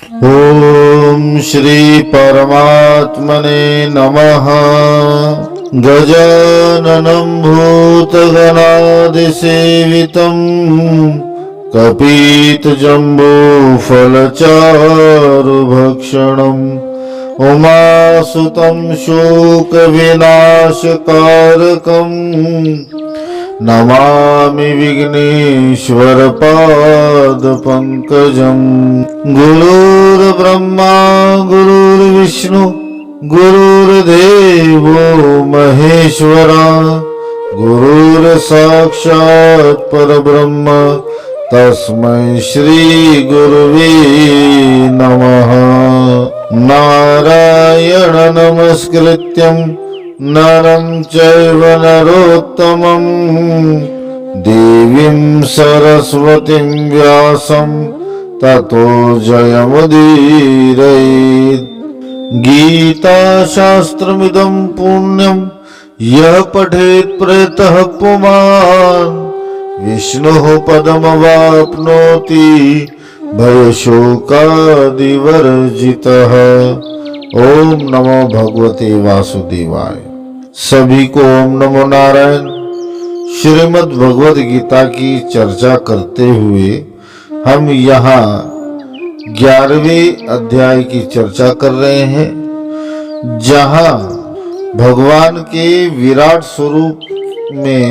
ओम श्री परमात्मने नमः। गजाननं भूतगणादिसेवितं कपितजम्बूफलचारुभक्षणम् उमासुतं शोकविनाशकारकम् नमामि विघ्नेश्वरपादपङ्कजम्। गुरुर्ब्रह्मा गुरुर्विष्णु गुरुर्देवो महेश्वरा गुरुर्साक्षात् परब्रह्म तस्मै श्री गुरुवे नमः। नारायण नमस्कृत्यं नरं चैव नरोत्तमं देवीं सरस्वतीं व्यासं ततो जयमुदीरयेत्। गीताशास्त्रमिदं पुण्यं यः पठेत् प्रयतः पुमान् विष्णोः पदमवाप्नोति भयशोकादिवर्जितः। ओम नमो भगवते वासुदेवाय। सभी को ओम नमो नारायण। श्रीमद् भगवद गीता की चर्चा करते हुए हम यहाँ 11वें अध्याय की चर्चा कर रहे हैं, जहाँ भगवान के विराट स्वरूप में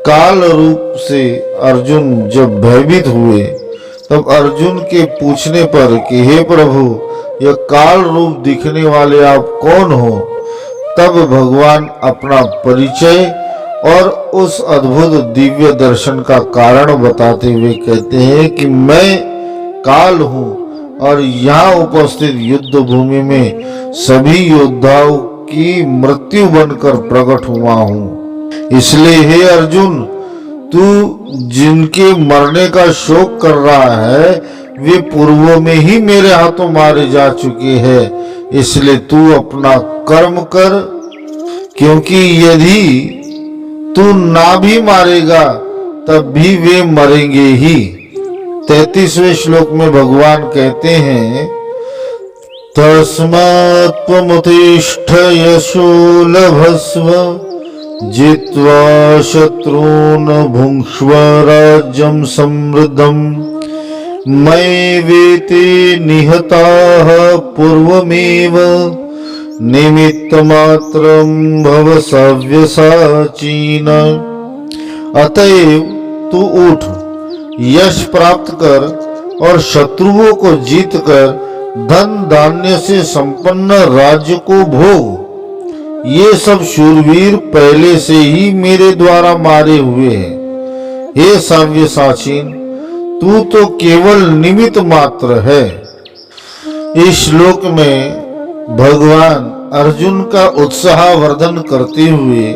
काल रूप से अर्जुन जब भयभीत हुए, तब अर्जुन के पूछने पर कि हे प्रभु, यह काल रूप दिखने वाले आप कौन हो, तब भगवान अपना परिचय और उस अद्भुत दिव्य दर्शन का कारण बताते हुए कहते हैं कि मैं काल हूँ और यहाँ उपस्थित युद्ध भूमि में सभी योद्धाओं की मृत्यु बनकर प्रकट हुआ हूँ। इसलिए हे अर्जुन, तू जिनके मरने का शोक कर रहा है वे पूर्वों में ही मेरे हाथों मारे जा चुके हैं। इसलिए तू अपना कर्म कर, क्योंकि यदि तू ना भी मारेगा तब भी वे मरेंगे ही। 33वें श्लोक में भगवान कहते हैं, तस्मात् त्वमुत्तिष्ठ यशो लभस्व जित्वा शत्रून् भुङ्क्ष्व राज्यं समृद्धम् मयि निहताः पूर्वमेव निमित्तमात्रं भव सव्यसाचीन। अतएव तू उठ, यश प्राप्त कर और शत्रुओं को जीतकर धन धान्य से संपन्न राज्य को भोग। ये सब शूरवीर पहले से ही मेरे द्वारा मारे हुए हैं। हे सव्यसाचीन, तू तो केवल निमित्त मात्र है। इस श्लोक में भगवान अर्जुन का उत्साहवर्धन करते हुए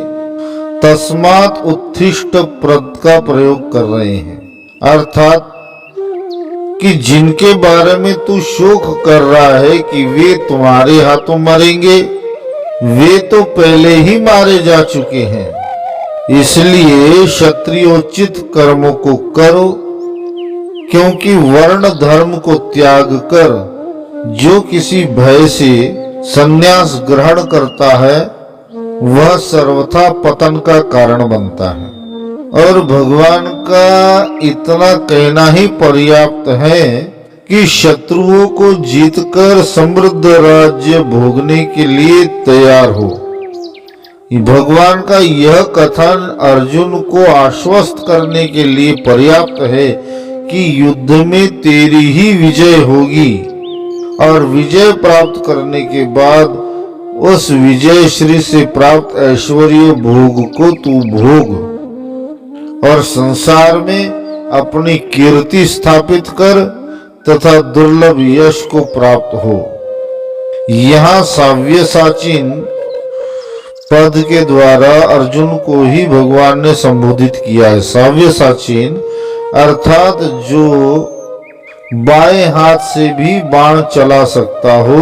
तस्मात् उत्तिष्ठ पद का प्रयोग कर रहे हैं, अर्थात कि जिनके बारे में तू शोक कर रहा है कि वे तुम्हारे हाथों मरेंगे, वे तो पहले ही मारे जा चुके हैं। इसलिए क्षत्रियोचित कर्मों को करो, क्योंकि वर्ण धर्म को त्याग कर जो किसी भय से संन्यास ग्रहण करता है वह सर्वथा पतन का कारण बनता है। और भगवान का इतना कहना ही पर्याप्त है कि शत्रुओं को जीतकर समृद्ध राज्य भोगने के लिए तैयार हो। भगवान का यह कथन अर्जुन को आश्वस्त करने के लिए पर्याप्त है कि युद्ध में तेरी ही विजय होगी और विजय प्राप्त करने के बाद उस विजय श्री से प्राप्त ऐश्वर्य भोग को तू भोग और संसार में अपनी कीर्ति स्थापित कर तथा दुर्लभ यश को प्राप्त हो। यहाँ सव्यसाचीन पद के द्वारा अर्जुन को ही भगवान ने संबोधित किया है। सव्यसाचीन अर्थात जो बाएं हाथ से भी बाण चला सकता हो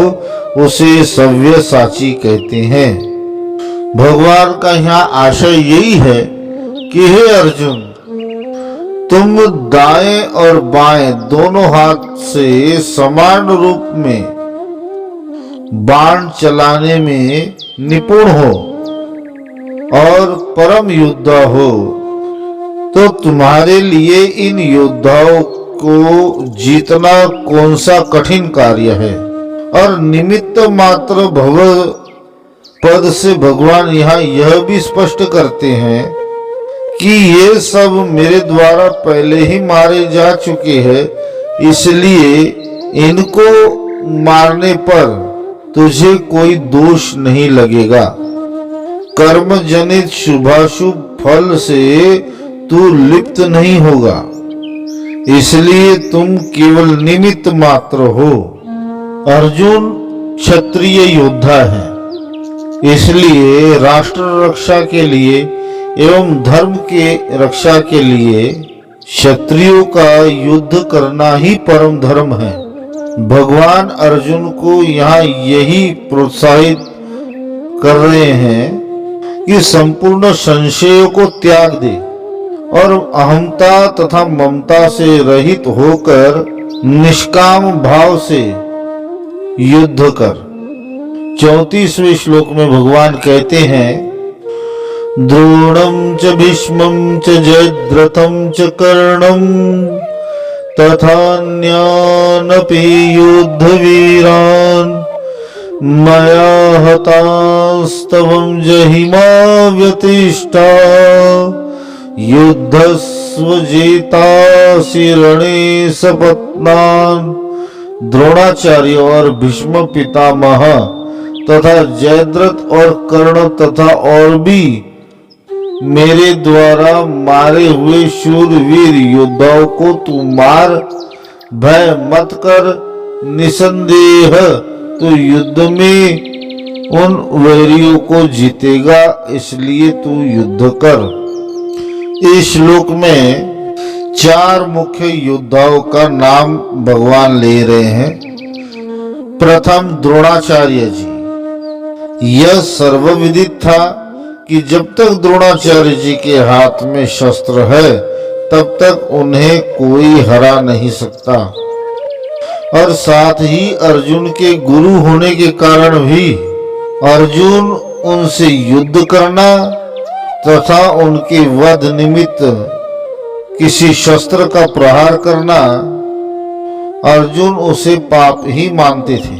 उसे सव्यसाची कहते हैं। भगवान का यहाँ आशय यही है कि हे अर्जुन, तुम दाएं और बाएं दोनों हाथ से समान रूप में बाण चलाने में निपुण हो और परम योद्धा हो, तो तुम्हारे लिए इन योद्धाओं को जीतना कौन सा कठिन कार्य है। और निमित्त मात्र भव पद से भगवान यहाँ यह भी स्पष्ट करते हैं कि ये सब मेरे द्वारा पहले ही मारे जा चुके हैं, इसलिए इनको मारने पर तुझे कोई दोष नहीं लगेगा। कर्म जनित शुभाशुभ फल से तू लिप्त नहीं होगा, इसलिए तुम केवल निमित्त मात्र हो। अर्जुन क्षत्रिय योद्धा है, इसलिए राष्ट्र रक्षा के लिए एवं धर्म के रक्षा के लिए क्षत्रियों का युद्ध करना ही परम धर्म है। भगवान अर्जुन को यहाँ यही प्रोत्साहित कर रहे हैं कि संपूर्ण संशयों को त्याग दे और अहंता तथा ममता से रहित होकर निष्काम भाव से युद्ध कर। 34वें श्लोक में भगवान कहते हैं, द्रोणं च भीष्मं च जयद्रथं च कर्णं तथान्यानपि युद्धवीरान् मया हतास्तवं जहिमा व्यतिष्ठा युद्धस्व जेतासि रणे सपत्नान्। द्रोणाचार्य और भीष्म पितामह तथा जयद्रथ और कर्ण तथा और भी मेरे द्वारा मारे हुए शूरवीर योद्धाओं को तू मार, भय मत कर। निसंदेह तू युद्ध में उन वैरियों को जीतेगा, इसलिए तू युद्ध कर। इस श्लोक में 4 मुख्य योद्धाओं का नाम भगवान ले रहे हैं। प्रथम द्रोणाचार्य जी। यह सर्वविदित था कि जब तक द्रोणाचार्य जी के हाथ में शस्त्र है तब तक उन्हें कोई हरा नहीं सकता, और साथ ही अर्जुन के गुरु होने के कारण भी अर्जुन उनसे युद्ध करना तथा उनके वध निमित्त किसी शस्त्र का प्रहार करना अर्जुन उसे पाप ही मानते थे।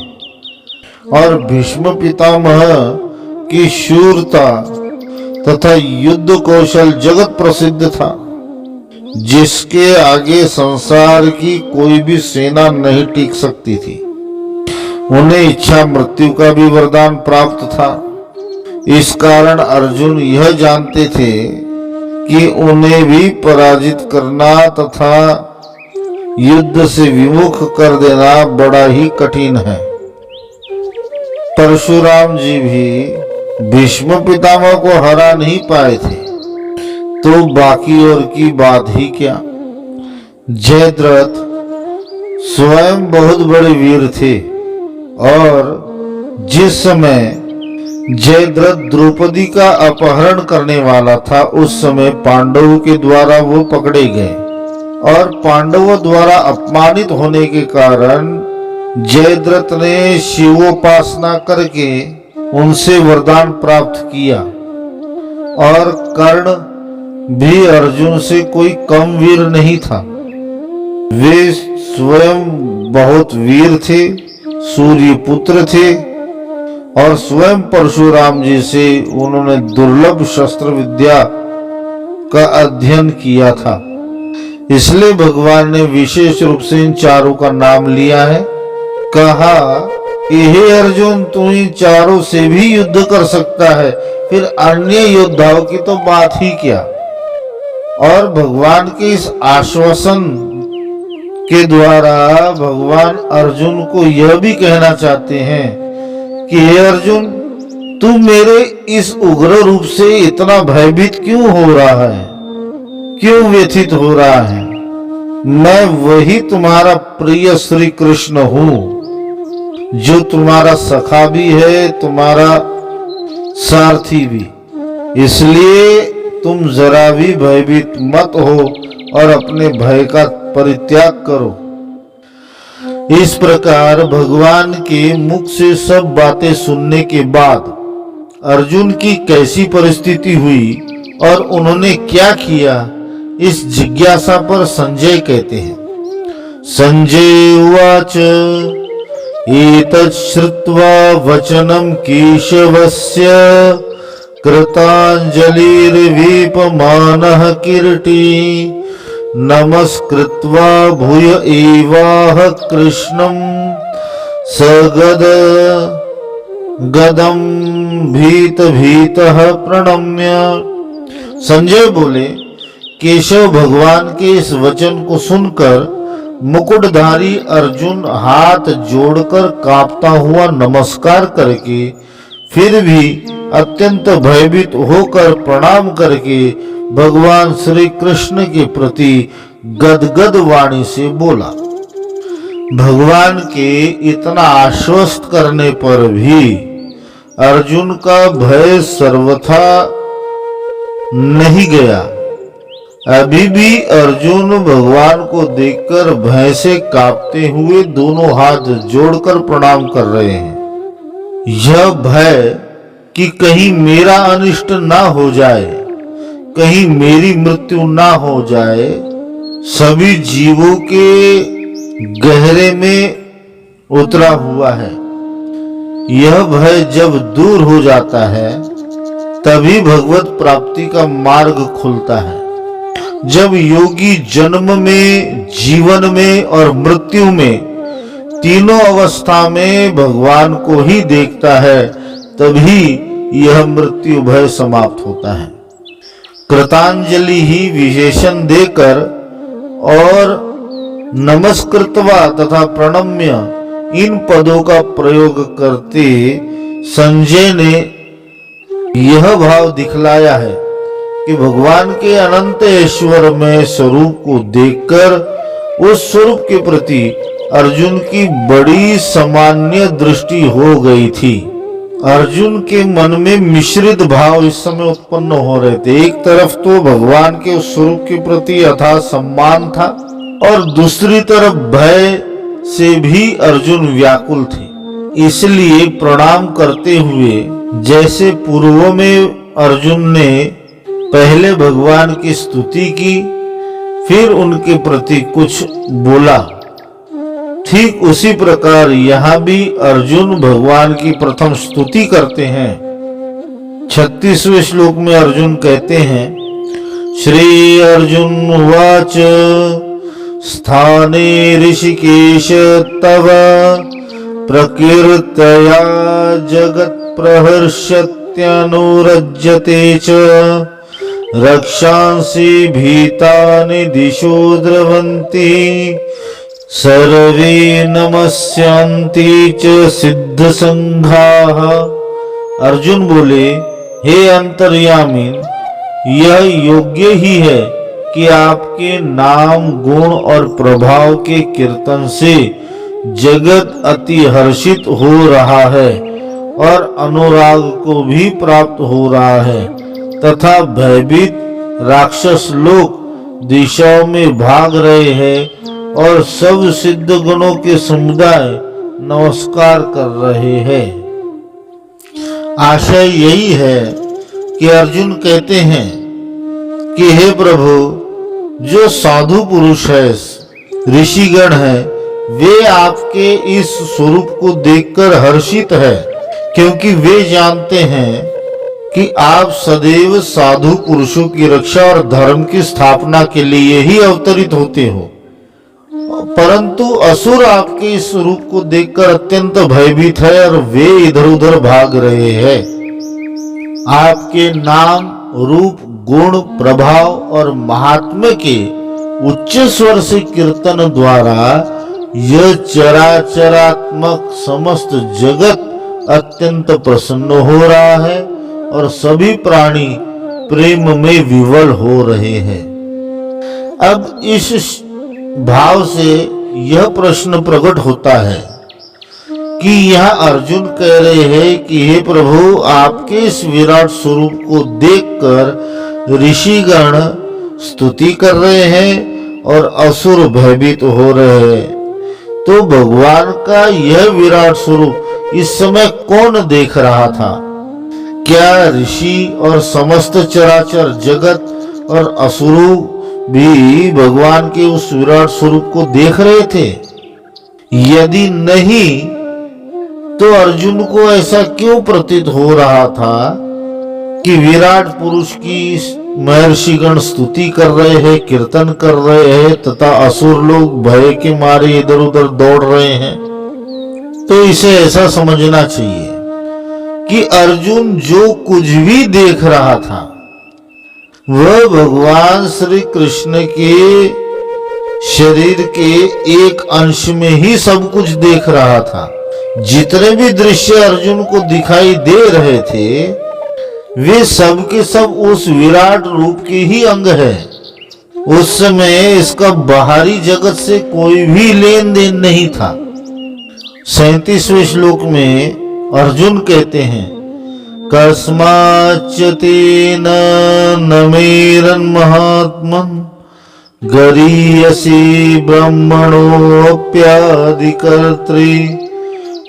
और भीष्म पितामह की शूरता तथा युद्ध कौशल जगत प्रसिद्ध था, जिसके आगे संसार की कोई भी सेना नहीं टिक सकती थी। उन्हें इच्छा मृत्यु का भी वरदान प्राप्त था। इस कारण अर्जुन यह जानते थे कि उन्हें भी पराजित करना तथा युद्ध से विमुख कर देना बड़ा ही कठिन है। परशुराम जी भी भीष्म पितामह को हरा नहीं पाए थे, तो बाकी और की बात ही क्या। जयद्रथ स्वयं बहुत बड़े वीर थे, और जिस समय जयद्रथ द्रौपदी का अपहरण करने वाला था उस समय पांडवों के द्वारा वो पकड़े गए, और पांडवों द्वारा अपमानित होने के कारण जयद्रथ ने शिवोपासना करके उनसे वरदान प्राप्त किया। और कर्ण भी अर्जुन से कोई कम वीर नहीं था। वे स्वयं बहुत वीर थे, सूर्य पुत्र थे, और स्वयं परशुराम जी से उन्होंने दुर्लभ शस्त्र विद्या का अध्ययन किया था। इसलिए भगवान ने विशेष रूप से इन चारों का नाम लिया है। कहा कि हे अर्जुन, तू इन चारों से भी युद्ध कर सकता है, फिर अन्य योद्धाओं की तो बात ही क्या। और भगवान के इस आश्वासन के द्वारा भगवान अर्जुन को यह भी कहना चाहते हैं कि हे अर्जुन, तू मेरे इस उग्र रूप से इतना भयभीत क्यों हो रहा है, क्यों व्यथित हो रहा है। मैं वही तुम्हारा प्रिय श्री कृष्ण हूँ, जो तुम्हारा सखा भी है, तुम्हारा सारथी भी। इसलिए तुम जरा भी भयभीत मत हो और अपने भय का परित्याग करो। इस प्रकार भगवान के मुख से सब बातें सुनने के बाद अर्जुन की कैसी परिस्थिति हुई और उन्होंने क्या किया, इस जिज्ञासा पर संजय कहते हैं। संजय उवाच एतत् श्रुत्वा वचनं केशवस्य कृताञ्जलिर्वेपमानः कीर्ति नमस्कृत्वा भूय एवाह कृष्णं गदं भीतः प्रणम्य। संजय बोले, केशव भगवान के इस वचन को सुनकर मुकुटधारी अर्जुन हाथ जोड़कर कांपता हुआ नमस्कार करके फिर भी अत्यंत भयभीत होकर प्रणाम करके भगवान श्री कृष्ण के प्रति गदगद वाणी से बोला। भगवान के इतना आश्वस्त करने पर भी अर्जुन का भय सर्वथा नहीं गया। अभी भी अर्जुन भगवान को देखकर भय से कांपते हुए दोनों हाथ जोड़कर प्रणाम कर रहे हैं। यह भय कि कहीं मेरा अनिष्ट ना हो जाए, कहीं मेरी मृत्यु ना हो जाए, सभी जीवों के गहरे में उतरा हुआ है। यह भय जब दूर हो जाता है तभी भगवत प्राप्ति का मार्ग खुलता है। जब योगी जन्म में, जीवन में और मृत्यु में तीनों अवस्था में भगवान को ही देखता है तभी यह मृत्यु भय समाप्त होता है। कृतांजलि ही विशेषण देकर और नमस्कृत्वा तथा प्रणम्य इन पदों का प्रयोग करते संजय ने यह भाव दिखलाया है कि भगवान के अनंत ऐश्वर्यमय स्वरूप को देखकर उस स्वरूप के प्रति अर्जुन की बड़ी सामान्य दृष्टि हो गई थी। अर्जुन के मन में मिश्रित भाव इस समय उत्पन्न हो रहे थे। एक तरफ तो भगवान के उस स्वरूप के प्रति अथाह सम्मान था और दूसरी तरफ भय से भी अर्जुन व्याकुल थे। इसलिए प्रणाम करते हुए जैसे पूर्व में अर्जुन ने पहले भगवान की स्तुति की, फिर उनके प्रति कुछ बोला, ठीक उसी प्रकार यहाँ भी अर्जुन भगवान की प्रथम स्तुति करते हैं। 36वें श्लोक में अर्जुन कहते हैं, श्री अर्जुन उवाच स्थाने ऋषिकेश तव प्रकीर्तया जगत् प्रहर्षत्यनुरज्यते च रक्षांसि भीतानि दिशो द्रवन्ति सर्वे नमस्यन्ति च सिद्ध संघाः। अर्जुन बोले, हे अंतर्यामी, यह योग्य ही है कि आपके नाम, गुण और प्रभाव के कीर्तन से जगत अति हर्षित हो रहा है और अनुराग को भी प्राप्त हो रहा है तथा भयभीत राक्षस लोग दिशाओं में भाग रहे हैं और सब सिद्ध गुणों के समुदाय नमस्कार कर रहे हैं। आशय यही है कि अर्जुन कहते हैं कि हे प्रभु, जो साधु पुरुष है, ऋषिगण है, वे आपके इस स्वरूप को देखकर हर्षित है, क्योंकि वे जानते हैं कि आप सदैव साधु पुरुषों की रक्षा और धर्म की स्थापना के लिए ही अवतरित होते हो। परंतु असुर आपके इस स्वरूप को देखकर अत्यंत भयभीत है और वे इधर उधर भाग रहे हैं। आपके नाम, रूप, गुण, प्रभाव और महात्म्य के उच्च स्वर से कीर्तन द्वारा यह चराचरात्मक समस्त जगत अत्यंत प्रसन्न हो रहा है और सभी प्राणी प्रेम में विवल हो रहे हैं। अब इस भाव से यह प्रश्न प्रकट होता है कि यह अर्जुन कह रहे हैं कि हे प्रभु, आपके इस विराट स्वरूप को देखकर ऋषिगण स्तुति कर रहे हैं और असुर भयभीत हो रहे हैं। तो भगवान का यह विराट स्वरूप इस समय कौन देख रहा था? क्या ऋषि और समस्त चराचर जगत और असुरों भी भगवान के उस विराट स्वरूप को देख रहे थे? यदि नहीं तो अर्जुन को ऐसा क्यों प्रतीत हो रहा था कि विराट पुरुष की महर्षिगण स्तुति कर रहे हैं, कीर्तन कर रहे हैं तथा असुर लोग भय के मारे इधर उधर दौड़ रहे हैं? तो इसे ऐसा समझना चाहिए कि अर्जुन जो कुछ भी देख रहा था वह भगवान श्री कृष्ण के शरीर के एक अंश में ही सब कुछ देख रहा था। जितने भी दृश्य अर्जुन को दिखाई दे रहे थे वे सब के सब उस विराट रूप के ही अंग है। उस समय इसका बाहरी जगत से कोई भी लेन देन नहीं था। 37वें श्लोक में अर्जुन कहते हैं, कस्माच्च तेन नमेरन् महात्मन् गरीयसी ब्रह्मणोऽप्यादिकर्त्री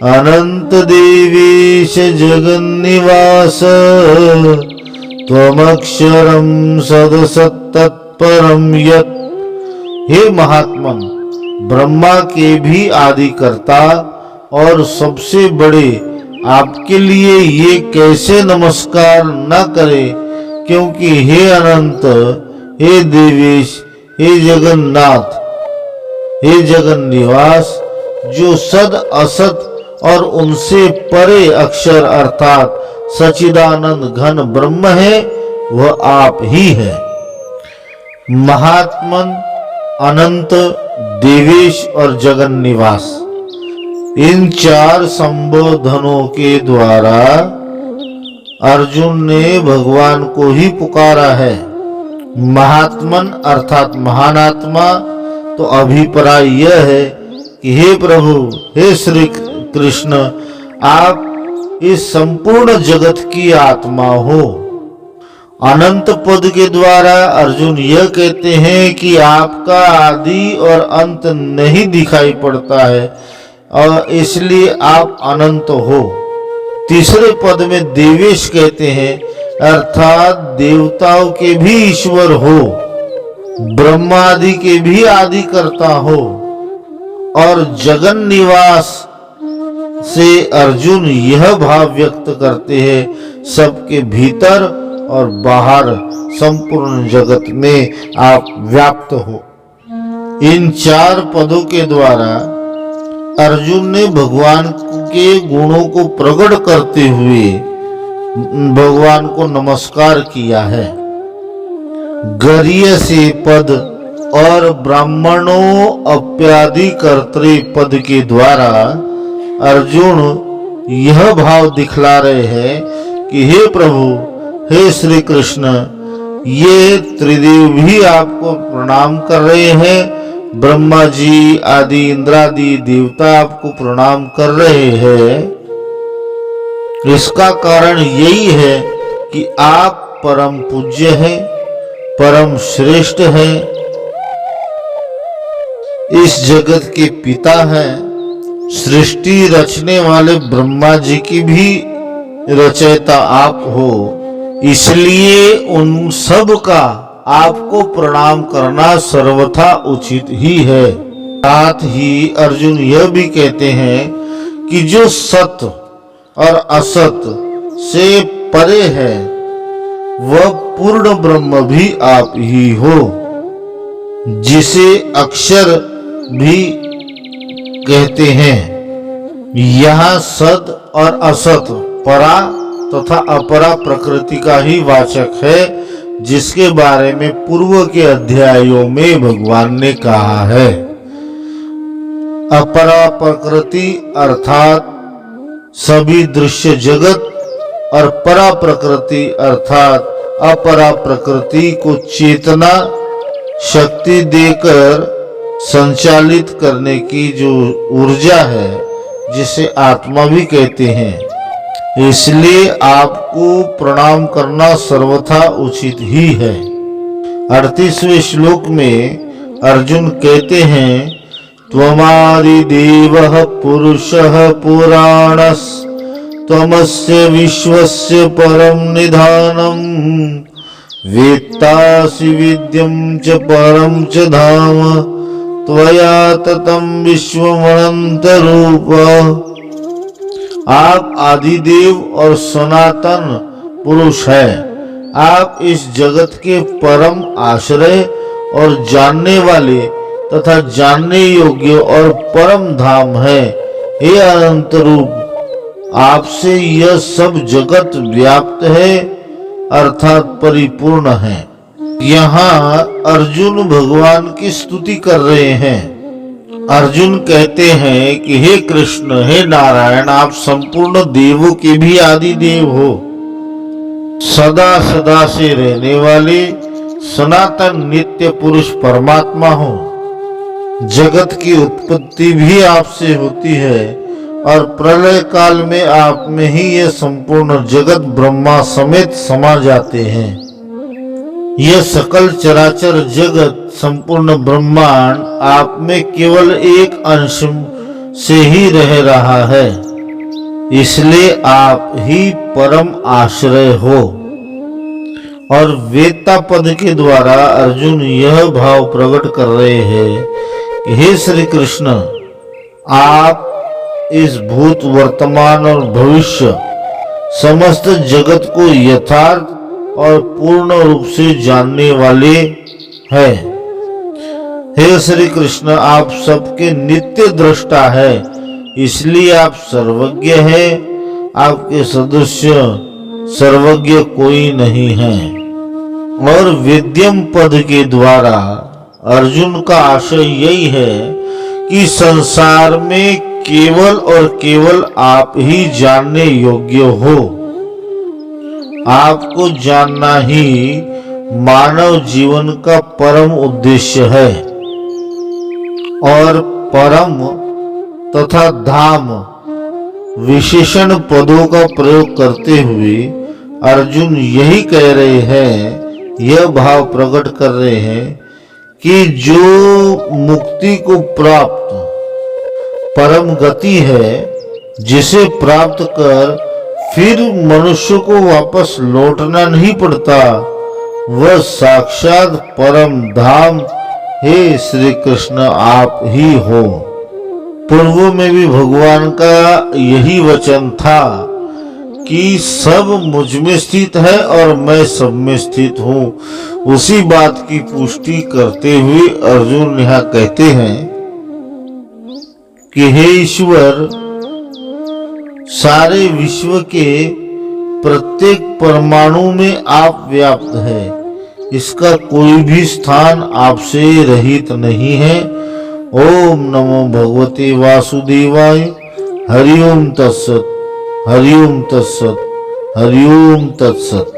अनंत देवेश जगन्निवास त्वमक्षरं सदसत्तत्परं यत्। हे महात्मन, ब्रह्मा के भी आदिकर्ता और सबसे बड़े आपके लिए ये कैसे नमस्कार न करे, क्योंकि हे अनंत, हे देवेश, हे जगन्नाथ, हे जगन्निवास, जो सद असत और उनसे परे अक्षर अर्थात सच्चिदानंद घन ब्रह्म है, वह आप ही है। महात्मन, अनंत, देवेश और जगन्निवास, इन 4 संबोधनों के द्वारा अर्जुन ने भगवान को ही पुकारा है। महात्मन अर्थात महान आत्मा, तो अभिप्राय यह है कि हे प्रभु, हे श्री कृष्ण, आप इस संपूर्ण जगत की आत्मा हो। अनंत पद के द्वारा अर्जुन यह कहते हैं कि आपका आदि और अंत नहीं दिखाई पड़ता है और इसलिए आप अनंत हो। तीसरे पद में देवेश कहते हैं अर्थात देवताओं के भी ईश्वर हो, ब्रह्मा आदि के भी आदि करता हो। और जगन निवास से अर्जुन यह भाव व्यक्त करते हैं सबके भीतर और बाहर संपूर्ण जगत में आप व्याप्त हो। इन 4 पदों के द्वारा अर्जुन ने भगवान के गुणों को प्रकट करते हुए भगवान को नमस्कार किया है। गरीयसी पद और ब्राह्मणों अप्यादि कर्तृ पद के द्वारा अर्जुन यह भाव दिखला रहे हैं कि हे प्रभु, हे श्री कृष्ण, ये त्रिदेव भी आपको प्रणाम कर रहे हैं। ब्रह्मा जी आदि इंद्रादि देवता आपको प्रणाम कर रहे हैं। इसका कारण यही है कि आप परम पूज्य हैं, परम श्रेष्ठ हैं, इस जगत के पिता हैं। सृष्टि रचने वाले ब्रह्मा जी की भी रचयिता आप हो, इसलिए उन सब का आपको प्रणाम करना सर्वथा उचित ही है। साथ ही अर्जुन यह भी कहते हैं कि जो सत्य और असत से परे है वह पूर्ण ब्रह्म भी आप ही हो, जिसे अक्षर भी कहते हैं। यहाँ सत और असत परा तथा अपरा प्रकृति का ही वाचक है, जिसके बारे में पूर्व के अध्यायों में भगवान ने कहा है। अपरा प्रकृति अर्थात सभी दृश्य जगत और परा प्रकृति अर्थात अपरा प्रकृति को चेतना शक्ति देकर संचालित करने की जो ऊर्जा है, जिसे आत्मा भी कहते हैं। इसलिए आपको प्रणाम करना सर्वथा उचित ही है। 38वें श्लोक में अर्जुन कहते हैं, त्वमादिदेवः पुरुषः पुराणस् त्वमस्य विश्वस्य परम निधानम् वेत्तासि विद्यं च परम च धाम त्वया ततं विश्वमनंत रूप। आप आदिदेव और सनातन पुरुष है। आप इस जगत के परम आश्रय और जानने वाले तथा जानने योग्य और परम धाम है। हे अनंत रूप, आपसे यह सब जगत व्याप्त है अर्थात परिपूर्ण है। यहाँ अर्जुन भगवान की स्तुति कर रहे हैं। अर्जुन कहते हैं कि हे कृष्ण, हे नारायण, आप संपूर्ण देवों के भी आदि देव हो, सदा सदा से रहने वाले सनातन नित्य पुरुष परमात्मा हो। जगत की उत्पत्ति भी आपसे होती है और प्रलय काल में आप में ही ये संपूर्ण जगत ब्रह्मा समेत समा जाते हैं। यह सकल चराचर जगत संपूर्ण ब्रह्मांड आप में केवल एक अंश से ही रह रहा है, इसलिए आप ही परम आश्रय हो। और वेत्ता पद के द्वारा अर्जुन यह भाव प्रकट कर रहे हैं कि हे श्री कृष्ण, आप इस भूत वर्तमान और भविष्य समस्त जगत को यथार्थ और पूर्ण रूप से जानने वाले हैं। हे श्री कृष्ण, आप सबके नित्य दृष्टा है, इसलिए आप सर्वज्ञ हैं। आपके सदस्य सर्वज्ञ कोई नहीं है। और वेद्यम पद के द्वारा अर्जुन का आशय यही है कि संसार में केवल और केवल आप ही जानने योग्य हो। आपको जानना ही मानव जीवन का परम उद्देश्य है। और परम तथा धाम विशेषण पदों का प्रयोग करते हुए अर्जुन यही कह रहे हैं, यह भाव प्रकट कर रहे हैं कि जो मुक्ति को प्राप्त परम गति है, जिसे प्राप्त कर फिर मनुष्य को वापस लौटना नहीं पड़ता, वह साक्षात परम धाम हे श्री कृष्ण आप ही हो। पूर्व में भी भगवान का यही वचन था कि सब मुझ में स्थित है और मैं सब में स्थित हूँ। उसी बात की पुष्टि करते हुए अर्जुन यहाँ कहते हैं कि हे ईश्वर, सारे विश्व के प्रत्येक परमाणु में आप व्याप्त है। इसका कोई भी स्थान आपसे रहित नहीं है। ओम नमो भगवते वासुदेवाय। हरि ओम तत्सत, हरि ओम तत्सत, हरि ओम तत्सत।